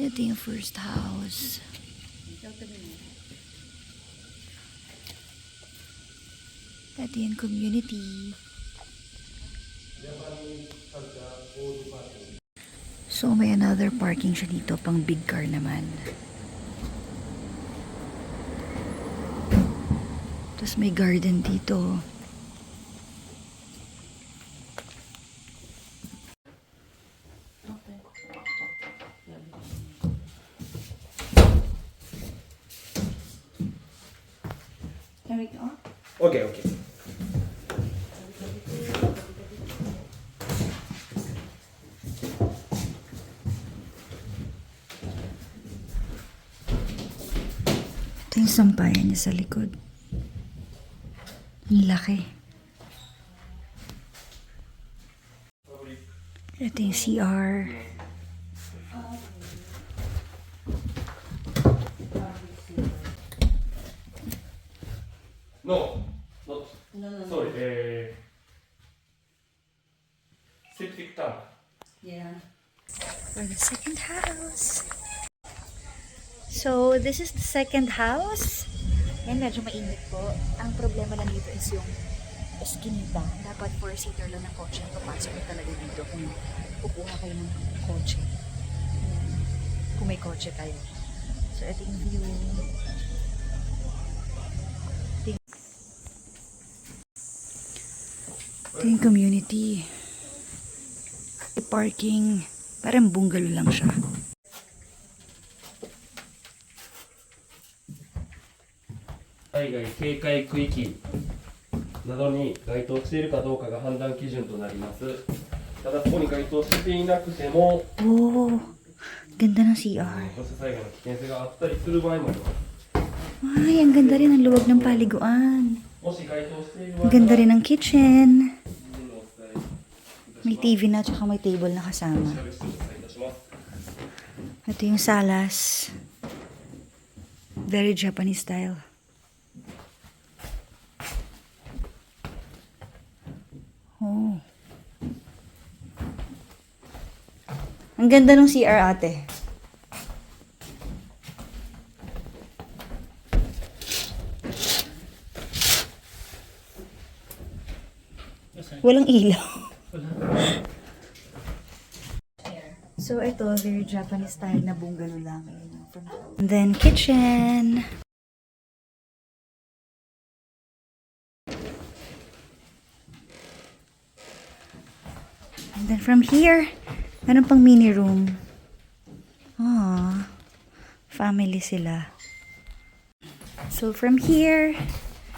Ito yung first house. Ito yung community. So, may another parking siya dito, pang big car naman. Tapos may garden dito. Can we go? Okay, okay. Ito yung sampayan niya sa likod. Ang laki. Ito yung CR. No, not. Sorry. Septic tank. Yeah. For the second house. So, this is the second house. Yan, medyo mainit po. Ang problema lang dito is yung eskinita. Dapat 4-seater lang ng kotse. Papasok mo talaga dito kung kukuha kayo ng kotse. Yan. Kung may kotse kayo. So, ito yung view. Ito yung community. Parking. Parang bungalow lang siya. 海外警戒区域などに該当しているかどうかが判断基準となります。ただ、そこに該当していなくても、Oh, ganda ng CR. 土砂災害の危険性があったりする場合もあります。 Ay, ang ganda rin ng luwag ng paliguan. もし該当している場合 Ang は、 ganda rin ng kitchen. 事前にお伝えいたします。 May TV na tsaka may table na kasama. 調べ室をお伝えいたします。 Ito yung salas. Very Japanese style. Oh. Ang ganda ng CR, ate. Walang ilaw. So, ito, very Japanese style na bungalow lang. And then, kitchen. And then, from here, meron pang mini room. Ah, family sila. So, from here,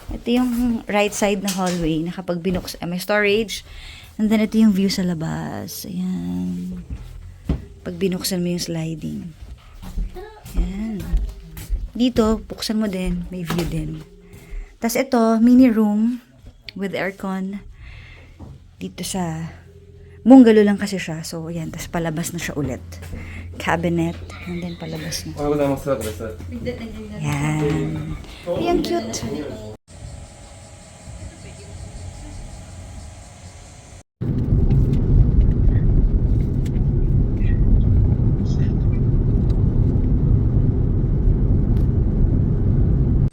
ito yung right side na hallway na kapag binuksan, may storage. And then, ito yung view sa labas. Ayan. Pag binuksan mo yung sliding. Ayan. Dito, buksan mo din. May view din. Tapos ito, mini room with aircon. Dito sa bungalow lang kasi siya. So, ayan. Tapos palabas na siya ulit. Cabinet. And then palabas na. おはようございます。佐藤です。 Ayan. Ayan, cute.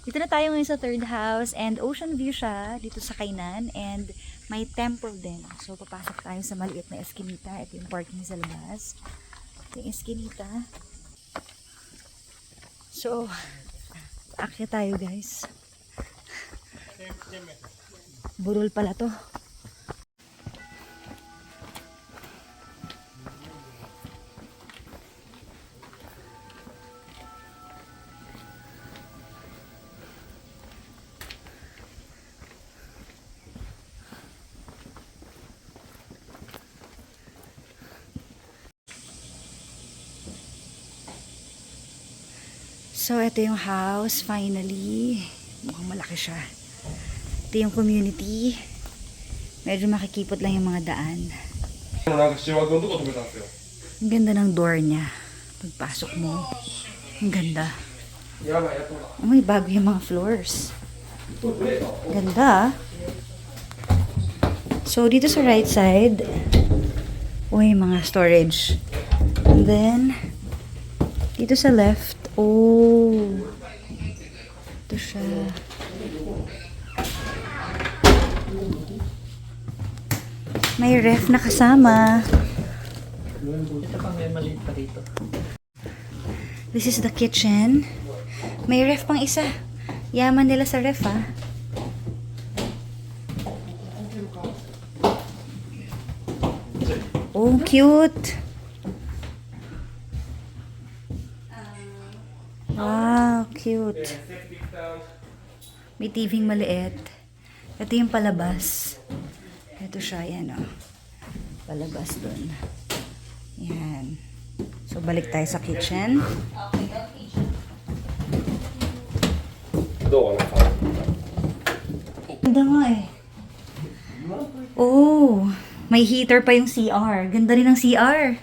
Dito na tayo ngayon sa third house and ocean view siya dito sa Kainan and may temple din. So, papasok tayo sa maliit na eskinita. Ito yung parking sa labas. Ito yung eskinita. So, aakyat tayo guys. Burol pala to. So, ito yung house, finally. Mukhang malaki siya. Ito yung community. Medyo makikipot lang yung mga daan. なんか塩枠のとこ止めたんですよ。 Ang ganda ng door niya. Pagpasok mo, ang ganda. やばいやっとだ。 Oh, may bago yung mga floors. Ganda. So, dito sa right side, uy, mga storage. And then, Dito sa left. Oh. Ito siya. May ref na kasama. Ito pa may maliit pa dito. This is the kitchen. May ref pang isa. Yaman nila sa ref, ah. Oh, cute. Wow, cute. May TV maliit. Ito yung palabas. Ito siya, yan, oh. Palabas dun. Yan. So, balik tayo sa kitchen. どうなんか Ganda nga eh. Oh, may heater pa yung CR. Ganda rin ng CR.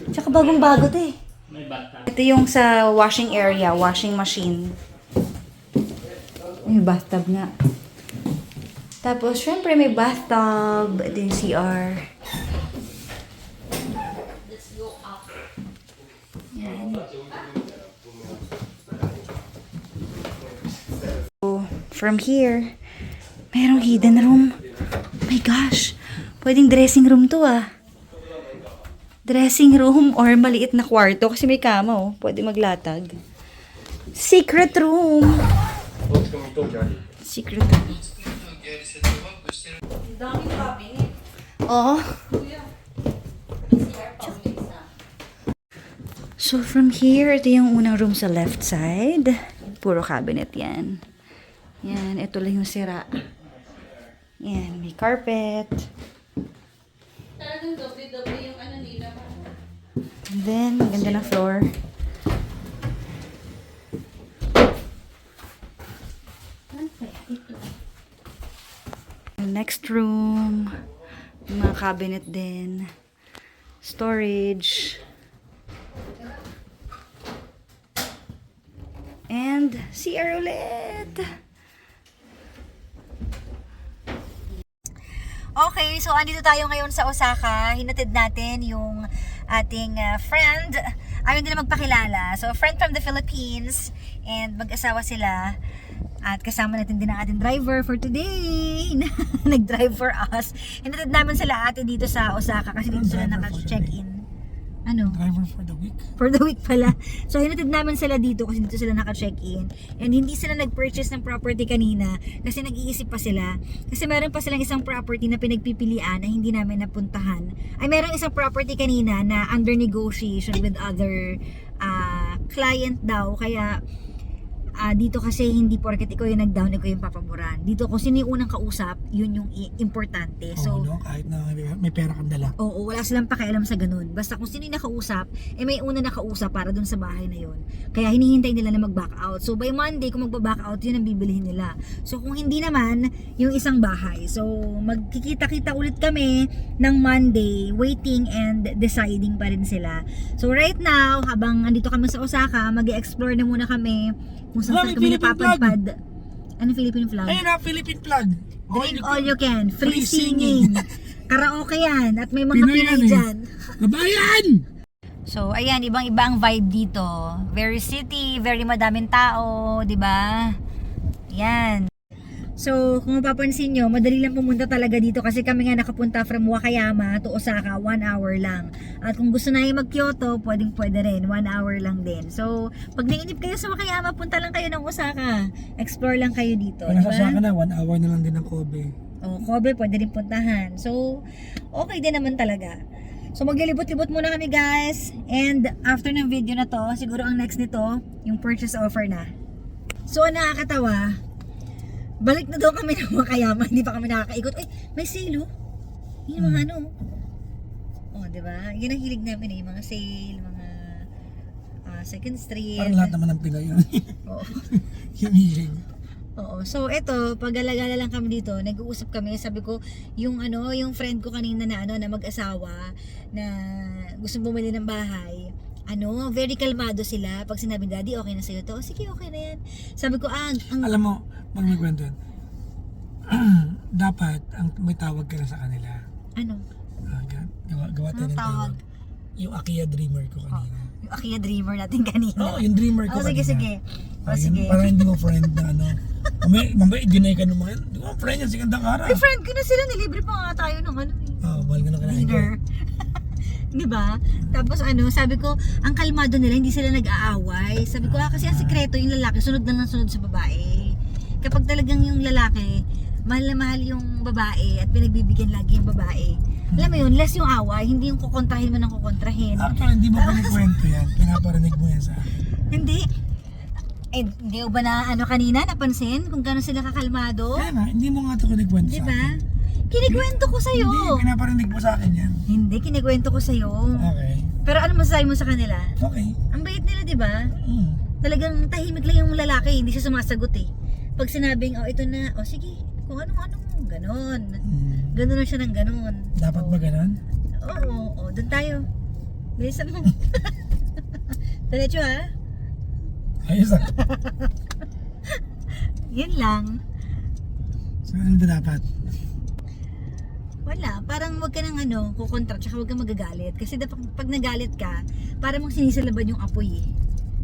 Tsaka bagong-bago to eh. May bata. Ito yung sa washing area, washing machine. May bathtub nga. Tapos, syempre may bathtub. Ito yung CR. Yan. So, from here, merong hidden room. Oh my gosh. Pwedeng dressing room to ah. Dressing room or maliit na kwarto kasi may kama oh. Pwede maglatag. Secret room. どっちか見ときゃいい Secret room. Oo. So from here, ito yung unang room sa left side. Puro cabinet yan. Yan, ito lang yung sira. Yan, may carpet. Talagang doble-doble yung ano nila. And then, ganda ng floor. Next room. Mga cabinet din. Storage. And CR ulit. Okay, so andito tayo ngayon sa Osaka. Hinatid natin yung ating friend. Ayaw nila magpakilala. So, friend from the Philippines. And mag-asawa sila. At kasama natin din ang ating driver for today. Nag-drive for us. Hinatid namin sila ate dito sa Osaka kasi dito sila naka-check-in. Ano? Driver for the week. For the week pala. So, hinatid namin sila dito kasi dito sila naka-check-in. And hindi sila nag-purchase ng property kanina kasi nag-iisip pa sila. Kasi meron pa silang isang property na pinagpipilian na hindi namin napuntahan. Ay, meron isang property kanina na under negotiation with other client daw. Kaya, dito kasi hindi porket ikaw yung nag-down, ikaw yung papaboran. Dito kung sino yung unang kausap, yun yung importante. So, no? Kahit na may pera kang dala. oo, wala silang pakialam sa ganun. Basta kung sino yung nakausap, may una nakausap para dun sa bahay na yun. Kaya hinihintay nila na mag-back out. So by Monday, kung mag-back out, yun ang bibilihin nila. So kung hindi naman, yung isang bahay. So magkikita-kita ulit kami ng Monday, waiting and deciding pa rin sila. So right now, habang andito kami sa Osaka, mag-explore na muna kami kung saan kami napapadpad. Ano Philippine flag? Ayun na, Philippine flag. Drink all you can. Free singing. Karaoke yan. At may mga Pinoy Pinoy yan eh. dyan. Kabayan! So, ayan, ibang-iba ang vibe dito. Very city, very madaming tao, di ba? Yan. So, kung mapapansin nyo, madali lang pumunta talaga dito kasi kami nga nakapunta from Wakayama to Osaka, 1 hour lang. At kung gusto na yung mag-Kyoto, pwede rin, 1 hour lang din. So, pag nainip kayo sa Wakayama, punta lang kayo ng Osaka. Explore lang kayo dito, Kung di nasa ba? Osaka na, 1 hour na lang din ng Kobe. O, Kobe, pwede rin puntahan. So, okay din naman talaga. So, maglilibot-libot muna kami, guys. And, after ng video na to, siguro ang next nito, yung purchase offer na. So, ang nakakatawa, balik na daw kami ng Wakayama, hindi pa kami nakakaikot. Eh, may sale, oh. Yung mga ano. Oh, di ba? Yun ang hilig namin eh. Mga sale, mga Second Street. Parang lahat naman ng Pinoy yun. Oo. Yung hilig. Oo. So, eto, pag alagala lang kami dito, nag-uusap kami, sabi ko, yung friend ko kanina na na mag-asawa, na gusto bumili ng bahay, very kalmado sila. Pag sinabi, Daddy, okay na sa'yo to? Sige, okay na yan. Sabi ko, Alam mo, may kwento yun. Dapat, may tawag ka na sa kanila. Gawa Gawa tayo ng tawag? tawag. Yung Akia Dreamer ko kanina. Yung Akia Dreamer natin kanina. Oo, yung dreamer ko Oh, sige, kanina. sige. Oh, Ayun, sige. Para hindi mo friend na ano. Mamaya i-deny ka naman. Hindi mo friend yan, si Gandang Kara. Ay, friend ko na sila. Nilibre pa nga tayo ng ano eh. Oo, mahal ka na kinain ko. Dinner. Di ba? Tapos ano, sabi ko, ang kalmado nila, hindi sila nag-aaway. Sabi ko, kasi ang sikreto, yung lalaki, sunod na lang sunod sa babae. Kapag talagang yung lalaki, mahal na mahal yung babae at pinagbibigyan lagi yung babae. Alam mo yun, less yung away, hindi yung kukontrahin mo ng kukontrahin. Actually, hindi mo panikwento yan. Pinaparinig mo yan sa akin. Hindi. Eh, hindi ko ba na ano kanina, napansin kung gano'n sila kakalmado? Kaya nga, hindi mo nga ito kinikwento Di sa ba? akin. Kinikwento ko sa'yo. Hindi, pinaparinig mo sa akin yan. Hindi, kinikwento ko sa'yo. Okay. Pero ano masasabi mo sa kanila? Okay. Ang bait nila, di ba? Hmm. Talagang tahimik lang yung lalaki, hindi siya sumasagot eh. Pag sinabing, oh ito na, oh sige, kung ano-ano, ganon. Hmm. Ganon na siya ng ganon. Dapat ba ganun? Oo, doon tayo. Bilisan mo. Diretso ha? Ayos ah. Yun lang. So, ano ba dapat? Wala, parang wag ka nang ano, kukontra, tsaka wag kang magagalit. Kasi dapat pag nagalit ka, parang mong sinisalaban yung apoy eh.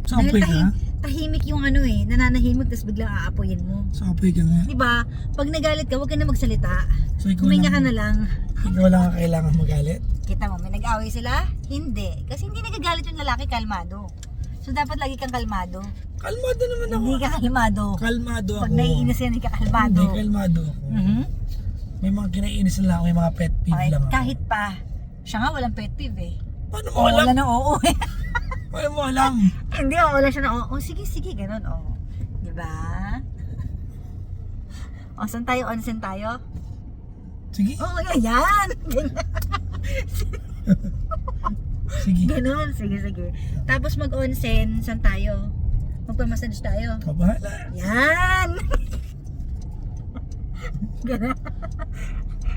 Sa apoy ka? Tahimik yung ano eh, nananahimik tapos biglang aapoyin mo. Sa apoy ka nga. Diba? Pag nagalit ka, wag ka na magsalita. So, ikaw Huminga ka lang, na lang. ikaw lang ang kailangan magalit? Kita mo, may nag-away sila? Hindi. Kasi hindi nagagalit yung lalaki, kalmado. So dapat lagi kang kalmado. Kalmado naman ako. Hindi ka kalmado. Kalmado ako. Pag naiinis yan, hindi ka kalmado. Hindi, kalmado ako. Mhm. May mga kinaiinis lang ako, may mga pet peeve Okay, lang ako. kahit pa. Siya nga walang pet peeve eh. Paano mo Oo, alam? wala na oo eh. Paano mo alam? Hindi, oo, wala siya na oo. Sige, ganun, oo. Diba? O, saan tayo? Onsen tayo? Sige, Oo, yan! sige. Ganun, sige. Tapos mag-onsen, saan tayo? Magpamassage tayo. Kabahala. Yan! Ganun.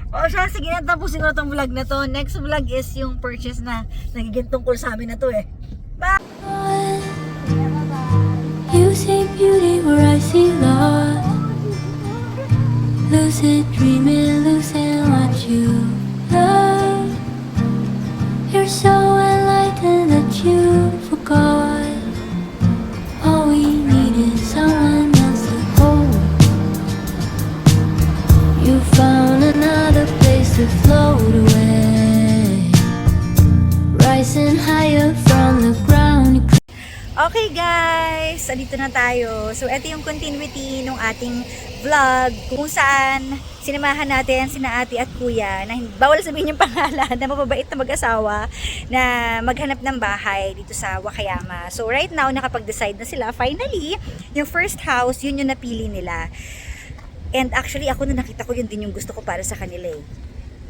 O siya, sige na, tapusin ko na tong vlog na to. Next vlog is yung purchase na nagiging tungkol sa amin na to eh. Bye! You see beauty where I see love. Lucid dreaming, losing what you love. You're so enlightened that you forgot. All we need is someone else to hold. You found another place to float away, rising higher from the ground. Okay guys, andito na tayo. So ito yung continuity ng ating vlog kung saan sinamahan natin sina ate at kuya na bawal sabihin yung pangalan na mababait na mag-asawa na maghanap ng bahay dito sa Wakayama. So right now nakapag-decide na sila. Finally, yung first house, yun yung napili nila. And actually ako na nakita ko yun din yung gusto ko para sa kanila eh.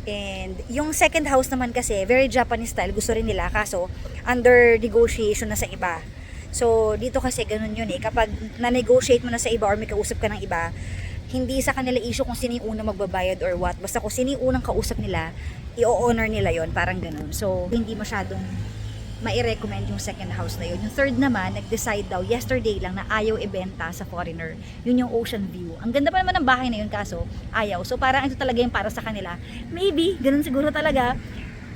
And yung second house naman kasi very Japanese style, gusto rin nila kaso under negotiation na sa iba. So, dito kasi ganun yun eh. Kapag na-negotiate mo na sa iba or may kausap ka ng iba, hindi sa kanila issue kung sino yung unang magbabayad or what. Basta kung sino yung unang kausap nila, i-honor nila yon, parang ganun. So, hindi masyadong mai-recommend yung second house na yun. Yung third naman, nag-decide daw yesterday lang na ayaw ibenta sa foreigner. Yun yung ocean view. Ang ganda pa naman ng bahay na yun kaso ayaw. So, parang ito talaga yung para sa kanila. Maybe, ganun siguro talaga.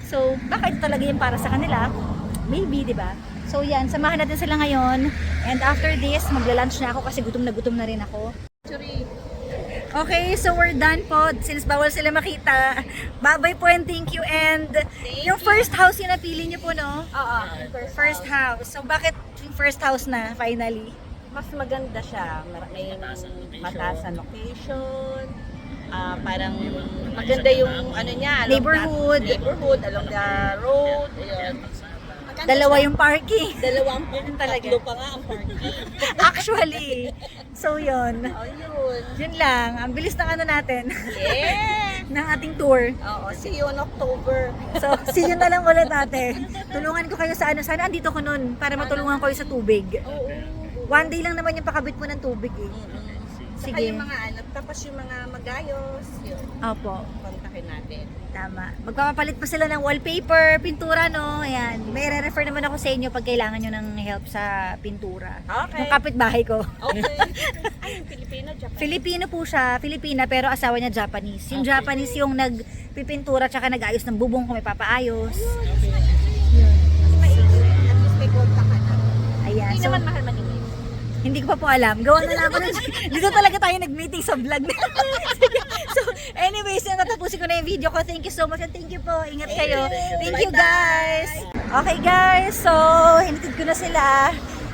So, baka ito talaga yung para sa kanila. Maybe, di ba? So yan, samahan natin sila ngayon. And after this, magla-lunch na ako kasi gutom na rin ako. Okay, so we're done po. Since bawal sila makita. Bye-bye po and thank you. And yung first house yung napili niyo po, no? Oo. First house. So bakit yung first house na finally? Mas maganda siya. May mataas na location. Parang maganda yung ano niya. Neighborhood. Neighborhood along the road. Ayun. Dalawa yung parking. Dalawang Yun talaga. tatlo pa nga ang parking. Actually. So yun. Oh, yun. Yun lang. Ang bilis ng ano natin. Yeah. ng ating tour. Oo, see you in October. So, see you na lang ulit ate. Tulungan ko kayo sa ano. Sana andito ko nun para matulungan kayo sa tubig. Oo. One day lang naman yung pakabit mo ng tubig eh. Saka Sige. yung mga ano, tapos yung mga magayos, yun, Opo. kontakin natin. Tama. Magpapapalit pa sila ng wallpaper, pintura, no? Ayan. May re-refer naman ako sa inyo pag kailangan nyo ng help sa pintura. Okay. Yung kapitbahay ko. Okay. Ay, yung Filipino, Japan. Filipino po siya. Filipina pero asawa niya Japanese. Yung Japanese yung nagpipintura tsaka nag-ayos ng bubong kung may papaayos. At least may Ayan. Hindi So, naman mahal maningin. hindi ko pa po alam. Gawa na lang ako nun. Dito talaga tayo nag-meeting sa vlog na. So, anyways, natapusin ko na yung video ko. Thank you so much and thank you po. Ingat kayo. Thank you guys. Okay guys, so hinatid ko na sila.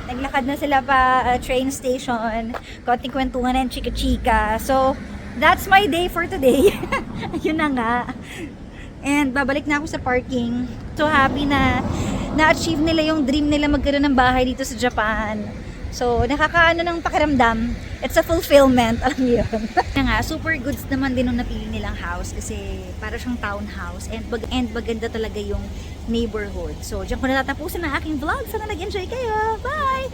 Naglakad na sila pa train station. Konting kwentuhan and chika-chika. So, that's my day for today. Ayun na nga. And babalik na ako sa parking. So happy na na-achieve nila yung dream nila magkaroon ng bahay dito sa Japan. So, nakakaano ng pakiramdam. It's a fulfillment. Alam niyo yun. Kaya nga, super goods naman din nung napili nilang house kasi para siyang townhouse and maganda talaga yung neighborhood. So, diyan ko na tatapusin ang aking vlog. Sana nag-enjoy kayo. Bye!